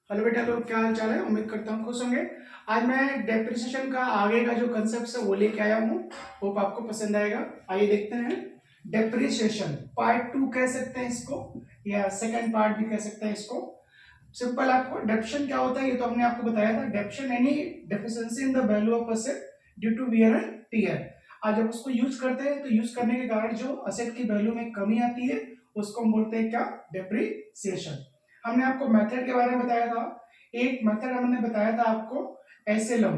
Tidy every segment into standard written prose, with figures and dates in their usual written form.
Hello बेटा लोग, क्या हाल चाल है। उम्मीद करता हूँ खुश होंगे। आज मैं डेप्रिसिएशन का आगे का जो कंसेप्ट है वो लेके आया हूँ। होप आपको पसंद आएगा। आइए देखते हैं। डेप्रिसिएशन पार्ट 2 कह सकते हैं इसको, या सेकंड पार्ट भी कह सकते हैं इसको। सिंपल, आपको डेप्शन क्या होता है ये तो हमने आपको बताया था। Depreciation any deficiency in the value of asset due to wear and tear. आज जब उसको यूज करते हैं तो यूज करने के कारण जो असेट की वैल्यू में कमी आती है उसको हम बोलते हैं क्या, डेप्रिसिएशन। हमने आपको मेथड के बारे में बताया था। एक मेथड हमने बताया था आपको, SLM,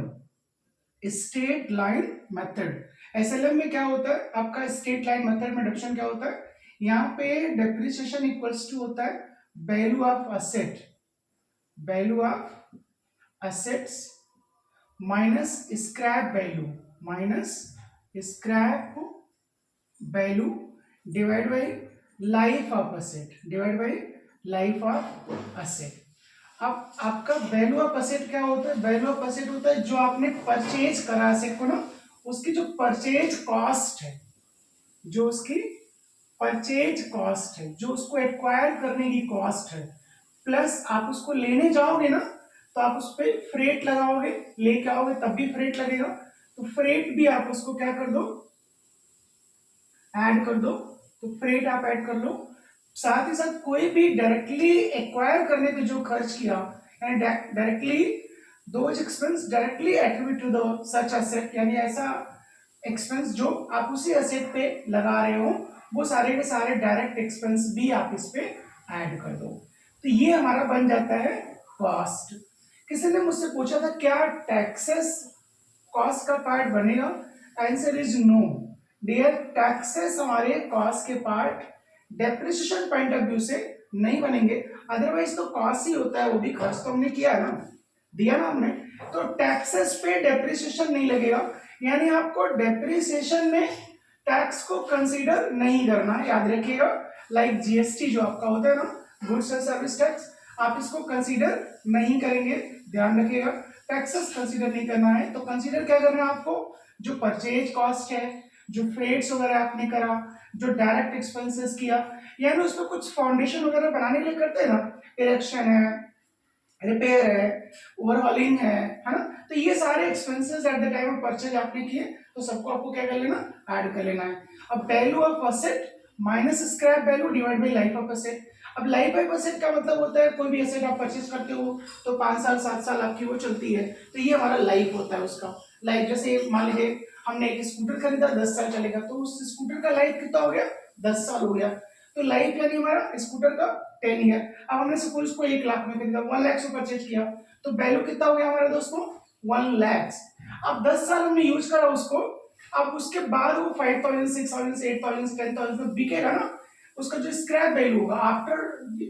straight line method. SLM में क्या होता है आपका, स्ट्रेट लाइन मेथड में डिडक्शन क्या होता है, यहाँ पे डेप्रिसिएशन इक्वल्स टू होता है value of asset, value of assets minus scrap value, minus scrap value divide by life of asset, divide by life of asset. अब आपका वैल्यू ऑफ असेट क्या होता है, वैल्यू ऑफ असेट होता है जो आपने परचेज करा असेट को ना, उसकी जो परचेज कॉस्ट है, जो उसकी परचेज कॉस्ट है, जो उसको एक्वायर करने की कॉस्ट है, प्लस आप उसको लेने जाओगे ना तो आप उस पर फ्रेट लगाओगे, लेके आओगे तब भी फ्रेट लगेगा, तो फ्रेट भी आप उसको क्या कर दो, ऐड कर दो। तो फ्रेट आप ऐड कर लो। साथ ही साथ कोई भी डायरेक्टली एक्वायर करने पे जो खर्च किया, यानी directly those expense directly attribute to the such asset, यानी ऐसा एक्सपेंस जो आप उसी एसेट पे लगा रहे हो, वो सारे के सारे डायरेक्ट एक्सपेंस भी आप इस पे ऐड कर दो। तो ये हमारा बन जाता है कॉस्ट। किसी ने मुझसे पूछा था क्या टैक्सेस कॉस्ट का पार्ट बनेगा, answer is no dear. Taxes हमारे कॉस्ट के part depreciation point of view से नहीं बनेंगे। अदरवाइज तो कॉस्ट ही होता है, वो भी खर्च तो हमने किया है ना, दिया ना हमने। तो टैक्सेस पे डेप्रिसिएशन नहीं लगेगा, यानी आपको डेप्रिसिएशन में टैक्स को कंसीडर नहीं करना, याद रखिएगा। लाइक जीएसटी जो आपका होता है ना, गुड्स एंड सर्विस टैक्स, आप इसको कंसीडर नहीं करेंगे, ध्यान रखिएगा। टैक्सेस कंसीडर नहीं करना है, तो कंसीडर क्या करना है आपको, जो परचेज कॉस्ट है, जो फ्रेट्स वगैरह आपने करा, जो डायरेक्ट एक्सपेंसेस किया, यानी उसमें कुछ फाउंडेशन वगैरह बनाने के लिए करते हैं ना, इरेक्शन है, रिपेयर है, ओवरहॉलिंग है ना, तो ये सारे expenses at the time of purchase आपने किए, तो सबको आपको क्या कर लेना, ऐड कर लेना है। अब value of asset minus scrap value divide by life of asset. अब लाइफ ऑफ असेट का मतलब होता है कोई भी एसेट आप परचेज करते हो तो 5 साल 7 साल आपकी वो चलती है, तो ये हमारा लाइफ होता है उसका। लाइफ जैसे मान लीजिए हमने एक स्कूटर खरीदा, 10 साल चलेगा, तो उस स्कूटर का लाइफ कितना हो गया, 10 साल हो गया। तो लाइफ यानी हमारा स्कूटर का 10 ईयर। अब हमने सपोज को 1 लाख में खरीदा, 1 लाख से परचेज किया, तो वैल्यू कितना हो गया हमारा दोस्तों, 1 लाख। अब 10 साल हमने यूज करा उसको, अब उसके बाद वो 5,000 6,000 8,000 10,000 में बिकेगा ना, उसका जो स्क्रैप वैल्यू होगा आफ्टर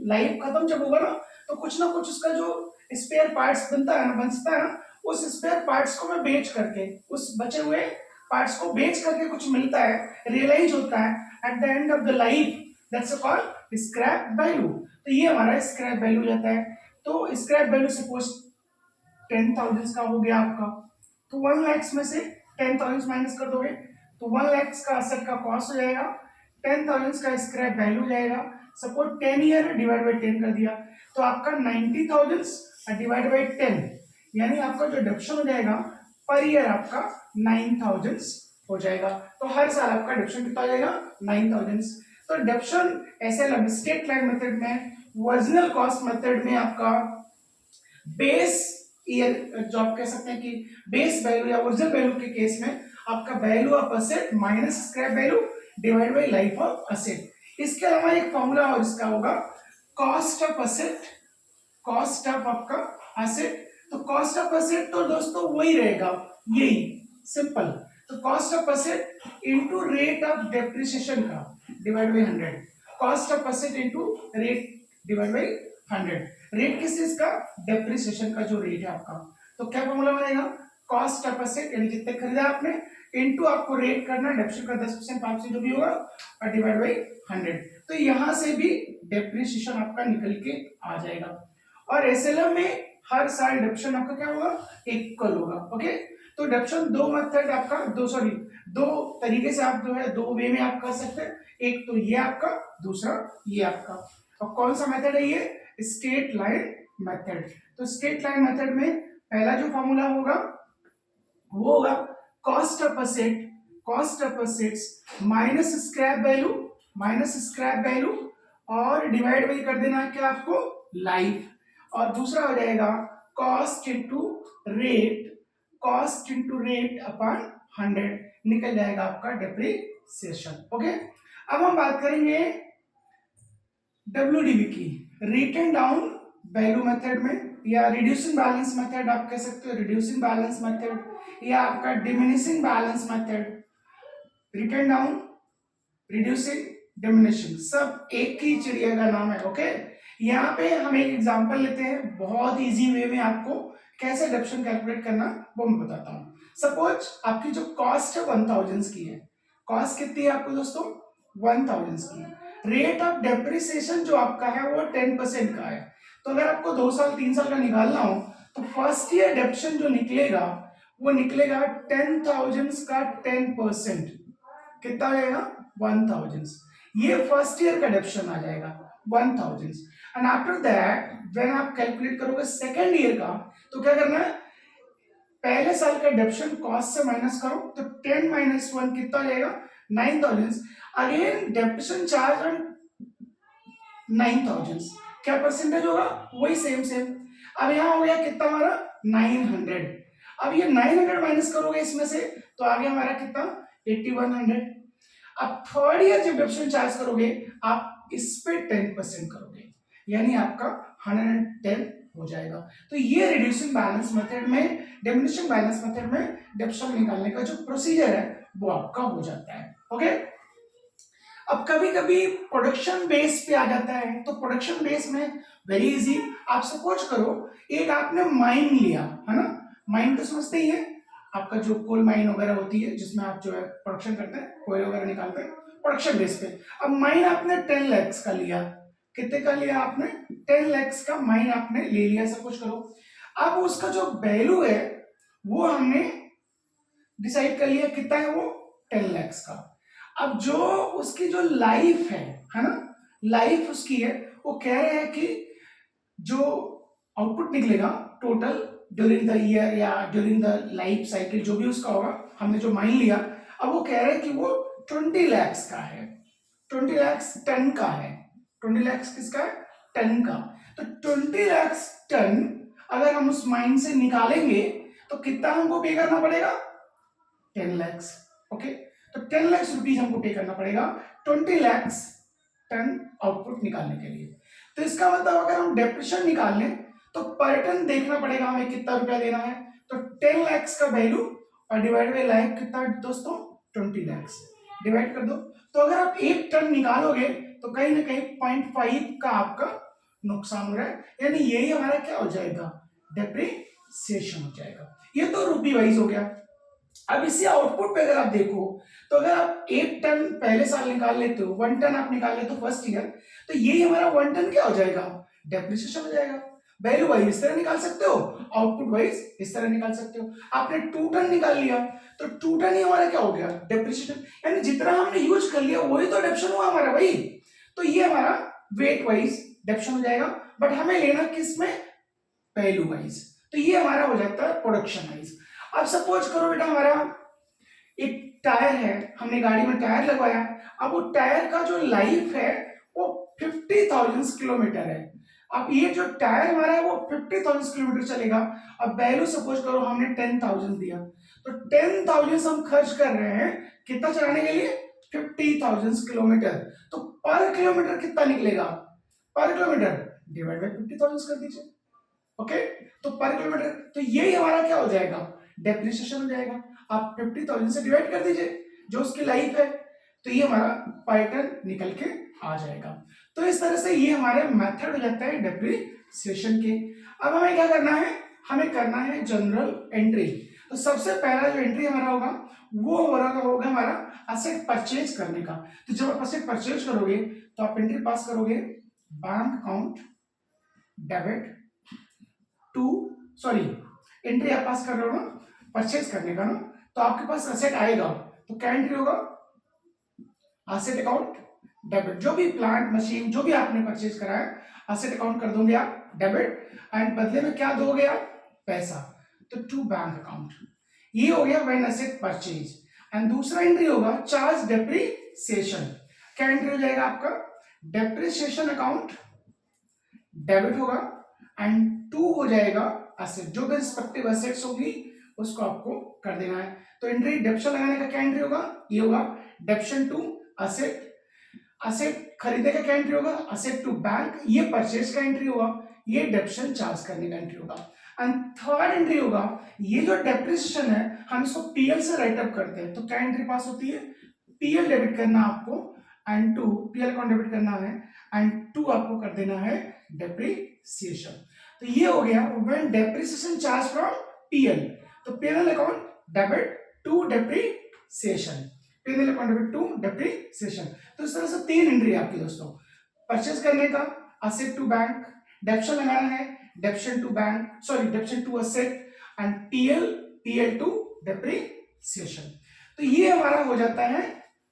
लाइफ खत्म जब होगा ना, तो कुछ ना कुछ उसका जो स्पेयर पार्ट्स बनता है ना, बचता है ना, उस स्पेयर पार्ट्स को मैं बेच करके, उस बचे हुए पार्ट्स को बेच करके कुछ मिलता है, रियलाइज होता है at the end of the life, that's called scrap value. तो ये हमारा स्क्रैप वैल्यू जाता है। तो स्क्रैप वैल्यू सपोज 10,000 का हो गया आपका, तो 1 लाख में से 10,000 माइनस कर दोगे तो 1 लाख का असेट का कॉस्ट हो जाएगा, 10,000 का स्क्रैप वैल्यू जाएगा। सपोज 10 ईयर डिवाइड बाई 10 कर दिया, तो आपका 90,000 डिवाइड बाई 10, यानी आपका जो डिडक्शन हो जाएगा पर ईयर आपका 9,000 हो जाएगा। तो हर साल आपका डिडक्शन कितना हो जाएगा, 9,000। तो डिडक्शन ऐसे स्टेट लाइन मेथड में, ओरिजिनल कॉस्ट मेथड में आपका बेस ईयर जो आप कह सकते हैं कि बेस वैल्यू या ओरिजिनल वैल्यू के केस में आपका value of asset minus scrap value divide by life of asset. इसके अलावा एक फॉर्मूला और इसका होगा cost of asset, cost of आपका असेट। तो कॉस्ट ऑफ असेट तो दोस्तों वही रहेगा, यही सिंपल। तो cost of asset into rate of depreciation का divide by 100, cost of asset into rate divide by 100। Rate किस चीज का, डेप्रिसिएशन का जो रेट है आपका। तो क्या फॉर्मूला बनेगा, कॉस्ट ऑफ असेट यानी जितने खरीदा आपने इनटू आपको रेट करना, डेप्रिसिएशन का 10% पाप से जो भी होगा, और डिवाइड बाई 100। तो यहां से भी डेप्रिसिएशन आपका निकल के आ जाएगा। और एसएलएम में हर साल डेप्रिसिएशन आपका क्या होगा, इक्वल होगा। ओके, तो डेप्रिसिएशन दो मेथड आपका, दो तरीके से आप जो है दो वे में आप कर सकते हैं। एक तो ये आपका, दूसरा ये आपका। और कौन सा मेथड है ये, स्ट्रेट लाइन मेथड। तो स्ट्रेट लाइन मेथड में पहला जो फॉर्मूला होगा वो होगा cost of assets minus scrap value और डिवाइड बाई कर देना है क्या आपको, लाइफ। और दूसरा हो जाएगा कॉस्ट इनटू रेट अपॉन 100, निकल जाएगा आपका डेप्रिसिएशन। ओके, अब हम बात करेंगे WDV की, रिटन डाउन वैल्यू मेथड में, या रिड्यूसिंग बैलेंस मेथड आप कह सकते हो, रिड्यूसिंग बैलेंस मेथड या आपका diminishing balance method, written down, reducing, diminishing, सब एक ही चिड़िया का नाम है। ओके, यहाँ पे हम एक एग्जांपल लेते हैं, बहुत इजी वे में आपको कैसे डेप्रिसिएशन कैलकुलेट करना वो मैं बताता हूँ। सपोज आपकी जो कॉस्ट है 1000 की है, कॉस्ट कितनी है आपको दोस्तों, 1000 की। रेट ऑफ डेप्रिसिएशन जो आपका है वो 10% का है। तो अगर आपको 2 साल 3 साल का निकालना हो तो फर्स्ट ईयर डेप्रिसिएशन जो निकलेगा वो निकलेगा 10,000 का 10%, कितना हो जाएगा 1000। ये फर्स्ट ईयर का डेप्रिसिएशन आ जाएगा 1000। एंड आफ्टर दैट व्हेन आप कैलकुलेट करोगे सेकेंड ईयर का, तो क्या करना है, पहले साल का डेप्रिसिएशन कॉस्ट से माइनस करो, तो 10 माइनस 1 कितना हो जाएगा 9000। अगेन डेप्रिसिएशन चार्ज ऑन 9000, क्या परसेंटेज होगा, वही सेम। अब यहाँ हो गया कितना हमारा 900। अब ये 900 माइनस करोगे इसमें से तो आ गया हमारा कितना 8100। अब थर्ड ईयर जब डेप्रिसिएशन चार्ज करोगे आप इस पे 10% करोगे, यानी आपका 110 हो जाएगा। तो ये रिड्यूसिंग बैलेंस मेथड में, डिमिनिशिंग बैलेंस मेथड में डेप्रिसिएशन निकालने का जो प्रोसीजर है वो आपका हो जाता है। ओके, अब कभी कभी प्रोडक्शन बेस पे आ जाता है, तो प्रोडक्शन बेस में वेरी इजी, आप सपोज करो एक आपने माइन लिया है ना, माइन तो समझते ही है, आपका जो कोल माइन वगैरह होती है जिसमें आप जो है प्रोडक्शन करते हैं, कोयल वगैरह निकालते हैं प्रोडक्शन बेस पे। अब माइन आपने 10 लाख का लिया, कितने का लिया आपने 10 लाख का माइन आपने ले लिया, सपोज करो। अब उसका जो वैल्यू है वो हमने डिसाइड कर लिया, कितना है वो 10 लाख का। अब जो उसकी जो लाइफ है ना, लाइफ उसकी है, वो कह रहे हैं कि जो आउटपुट निकलेगा टोटल ड्यूरिंग द ईयर या ड्यूरिंग द लाइफ साइकिल जो भी उसका होगा, हमने जो माइन लिया, अब वो कह रहे हैं कि वो 20 लाख का है, 20 लाख टन का है, 20 लाख किसका है, टन का। तो 20 लाख टन अगर हम उस माइन से निकालेंगे तो कितना हमको पे करना पड़ेगा, 10 लाख। ओके, तो 10 लाख रुपीज हमको पे करना पड़ेगा 20 लाख टन आउटपुट निकालने के लिए। तो इसका मतलब अगर हम डेप्रिसिएशन निकाल लें तो पर टन देखना पड़ेगा हमें कितना रुपया देना है, तो 10 लाख का वैल्यू और डिवाइड बाय लाइफ कितना दोस्तों 20 लाख, डिवाइड कर दो। तो अगर आप 1 टन निकालोगे तो कहीं ना कहीं 0.5 का आपका नुकसान हो रहा है, यानी यही हमारा क्या हो जाएगा, डेप्रिसिएशन हो जाएगा। ये तो रुपी वाइज हो गया। अब इसी आउटपुट पे अगर आप देखो तो अगर आप 1 टन पहले साल निकाल लेते हो, 1 टन आप निकाल लेते हो फर्स्ट ईयर, तो ये हमारा 1 टन क्या हो जाएगा, डेप्रिसिएशन हो जाएगा। वैल्यू वाइज इस तरह निकाल सकते हो, आउटपुट वाइज इस तरह निकाल सकते हो। आपने 2 टन निकाल लिया तो 2 टन ही हमारा क्या हो गया, डेप्रिसिएशन, यानी जितना हमने यूज कर लिया वही तो डेप्रिसिएशन हुआ हमारा भाई। तो ये हमारा वेट वाइज डेप्रिसिएशन हो जाएगा, बट हमें लेना किस में, वैल्यू वाइज। तो ये हमारा हो जाता है प्रोडक्शन वाइज। अब सपोज करो बेटा हमारा एक टायर है, हमने गाड़ी में टायर लगवाया, अब वो टायर का जो लाइफ है वो 50,000 किलोमीटर है। अब ये जो टायर हमारा है वो 50,000 किलोमीटर चलेगा। अब वैल्यू सपोज करो हमने 10,000 दिया, तो 10,000 हम खर्च कर रहे हैं कितना चलाने के लिए, 50,000 किलोमीटर। तो पर किलोमीटर कितना निकलेगा, पर किलोमीटर डिवाइड बाय 50,000 कर दीजिए। ओके, तो पर किलोमीटर, तो यही हमारा क्या हो जाएगा, डेप्रिसिएशन हो जाएगा। आप 50,000 से डिवाइड कर दीजिए जो उसकी लाइफ है, तो ये हमारा पैटर्न निकल के आ जाएगा। तो इस तरह से ये हमारे मेथड हो जाता है डेप्रिसिएशन के। अब हमें क्या करना है, हमें करना है जनरल एंट्री। तो सबसे पहला जो एंट्री हमारा होगा वो होगा हमारा असेट परचेज करने का। तो जब आप असेट परचेज करोगे तो आप एंट्री पास करोगे, bank account debit to, sorry entry आप पास कर रहे हो ना परचेज करने का ना, तो आपके पास असेट आएगा तो क्या एंट्री होगा, असेट अकाउंट डेबिट। जो भी प्लांट मशीन जो भी आपने परचेज करा है असेट अकाउंट कर दोगे आप डेबिट, एंड बदले में क्या दोगे आप, पैसा, तो टू बैंक अकाउंट। ये हो गया व्हेन एसेट परचेज। एंड दूसरा एंट्री होगा चार्ज डेप्रिसिएशन। क्या एंट्री हो जाएगा आपका, डेप्रिसिएशन अकाउंट डेबिट होगा, एंड टू हो जाएगा एसेट, जो भी रिस्पेक्टिव एसेट्स होगी उसको आपको कर देना है। तो एंट्री डेप्शन लगाने का क्या एंट्री होगा, ये होगा डेप्शन टू असेट। असेट खरीदने का क्या एंट्री होगा, असेट टू बैंक। ये परचेज का एंट्री होगा, ये डेप्शन चार्ज करने का एंट्री होगा। एंड थर्ड एंट्री होगा, ये जो डेप्रिसिएशन है हम इसको पीएल से राइट अप करते हैं, तो क्या एंट्री पास होती है, पीएल डेबिट करना आपको, and to PL account debit करना है, एंड टू आपको कर देना है डेप्रिसिएशन। तो ये हो गया when depreciation charge from PL, तो PL account debit to depreciation, PL account debit to depreciation. तो इस तरह से तीन एंट्री आपकी दोस्तों, परचेज करने का असेट टू बैंक, डेप्शन लगाना है depreciation to bank, sorry depreciation to asset, and PL to depreciation. तो ये हमारा हो जाता है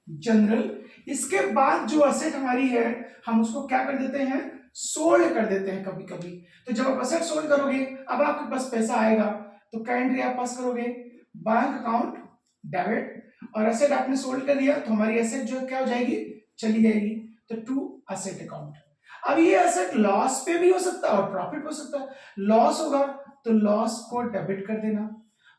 जनरल। इसके बाद जो असेट हमारी है हम उसको क्या कर देते हैं, सोल्ड कर देते हैं कभी कभी। तो जब आप असेट सोल्ड करोगे, अब आपके पास पैसा आएगा, तो क्या एंट्री आप पास करोगे, बैंक अकाउंट डेबिट, और असेट आपने सोल्ड कर दिया तो हमारी असेट जो क्या हो जाएगी, चली जाएगी, तो टू असेट अकाउंट। अब ये असेट लॉस पे भी हो सकता है और प्रॉफिट हो सकता है। लॉस होगा तो लॉस को डेबिट कर देना,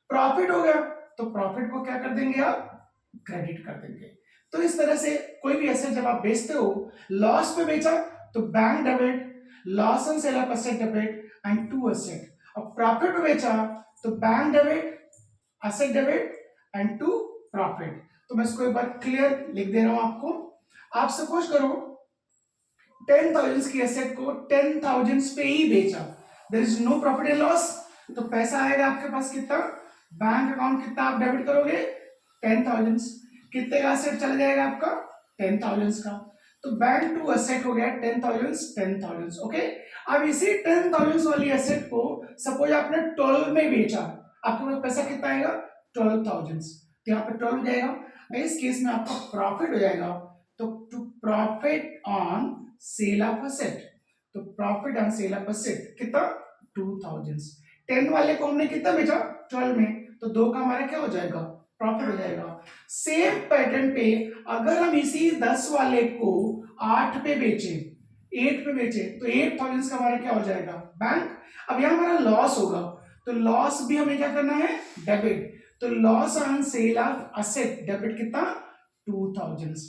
प्रॉफिट हो गया तो प्रॉफिट को क्या कर देंगे आप, क्रेडिट कर देंगे। तो इस तरह से कोई भी एसेट जब आप बेचते हो, लॉस पे बेचा तो bank debit, loss on sale of asset debit, and to asset. और प्रॉफिट पे बेचा तो bank debit, asset debit, and to profit. तो मैं इसको एक बार क्लियर लिख दे रहा हूं आपको। आप सपोज करो 10,000 की एसेट को 10,000 पे ही बेचा, there is no profit and loss, तो पैसा आएगा आपके पास कितना, बैंक अकाउंट कितना आप डेबिट करोगे, 10,000। कितने का एसेट चला जाएगा आपका, 10,000 का, तो बैंक टू एसेट हो गया 10,000 ओके। अब इसी 10,000 वाली एसेट को सपोज आपने 12 में बेचा, आपके पास पैसा कितना आएगा, 12,000, तो यहाँ पे 12 हो जाएगा। इस केस में आपका प्रॉफिट हो जाएगा, तो to profit on sale of asset, तो profit on sale of asset कितना, 2,000। 10 वाले को हमने कितना बेचा, 12 में, तो 2 का हमारा क्या हो जाएगा, प्रॉफिट हो जाएगा। सेम पैटर्न पे अगर हम इसी 10 वाले को 8 पे बेचे, 8 पे बेचे, तो 8,000 का हमारा क्या हो जाएगा, बैंक। अब यहां हमारा लॉस होगा, तो लॉस भी हमें क्या करना है, डेबिट, तो loss on sale of asset debit कितना, 2,000,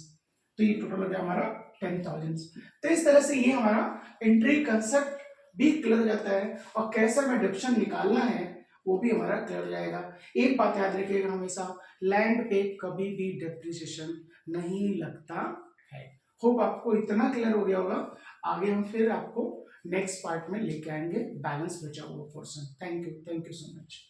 तो ये टोटल हो गया हमारा 10,000। तो इस तरह से ये हमारा एंट्री कंसेप्ट भी क्लियर हो जाता है, और कैसा में डिडक्शन निकालना है वो भी हमारा क्लियर हो जाएगा। एक बात याद रखिएगा हमेशा, लैंड पे कभी भी डेप्रिसिएशन नहीं लगता है। होप आपको इतना क्लियर हो गया होगा। आगे हम फिर आपको नेक्स्ट पार्ट में लेके आएंगे बैलेंस बचा हुआ portion. Thank you so much.